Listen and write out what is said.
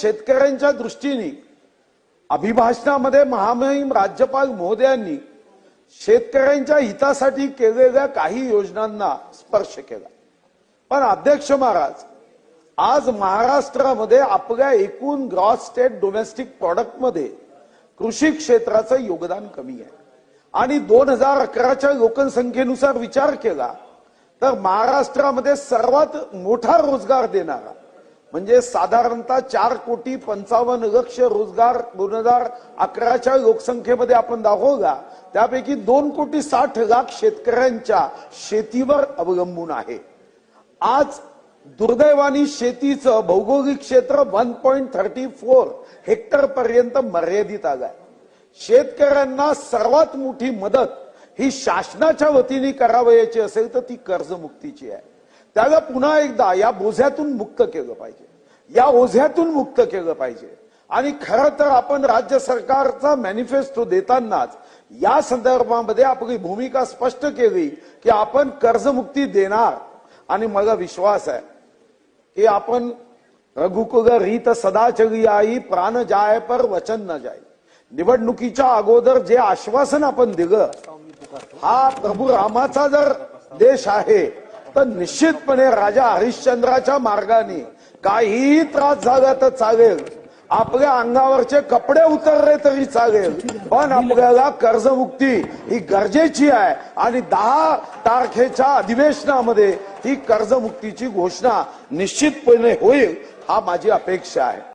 शेतकऱ्यांच्या दृष्टीने अभिभाषणामध्ये महामहिम राज्यपाल महोदयांनी शेतकऱ्यांच्या हितासाठी केलेल्या काही योजनांना स्पर्श केला। पण अध्यक्ष महाराज, आज महाराष्ट्रामध्ये आपल्या एकूण ग्रॉस स्टेट डोमेस्टिक प्रॉडक्टमध्ये कृषी क्षेत्राचं योगदान कमी आहे आणि 2011च्या लोकसंख्येनुसार विचार केला तर महाराष्ट्रामध्ये सर्वात मोठा रोजगार देणारा म्हणजे साधारणतः 4,55,00,000 रोजगार 2011च्या लोकसंख्येमध्ये आपण दाखवला, त्यापैकी 2,60,00,000 शेतकऱ्यांच्या शेतीवर अवलंबून आहे। आज दुर्दैवाने शेतीचं भौगोलिक क्षेत्र 1.34 हेक्टर पर्यंत मर्यादित आलंय। शेतकऱ्यांना सर्वात मोठी मदत ही शासनाच्या वतीने करावयाची असेल तर ती कर्जमुक्तीची आहे। त्याला पुन्हा एकदा या बोझ्यातून मुक्त केलं पाहिजे, या ओझ्यातून मुक्त केलं पाहिजे। आणि खरं तर आपण राज्य सरकारचा मॅनिफेस्टो देतानाच या संदर्भामध्ये आपली भूमिका स्पष्ट केली की आपण कर्जमुक्ती देणार आणि मला विश्वास आहे की आपण रघुकुल रीत सदा चली आई प्राण जाय पर वचन न जाय। निवडणुकीच्या अगोदर जे आश्वासन आपण दिलं, हा प्रभू रामाचा जर देश आहे तर निश्चितपणे राजा हरिश्चंद्राच्या मार्गाने काहीही त्रास झाला तर चालेल, आपल्या अंगावरचे कपडे उतरले तरी चालेल, पण आपल्याला कर्जमुक्ती ही गरजेची आहे आणि 10 तारखेच्या अधिवेशनामध्ये ही कर्जमुक्तीची घोषणा निश्चितपणे होईल, हा माझी अपेक्षा आहे।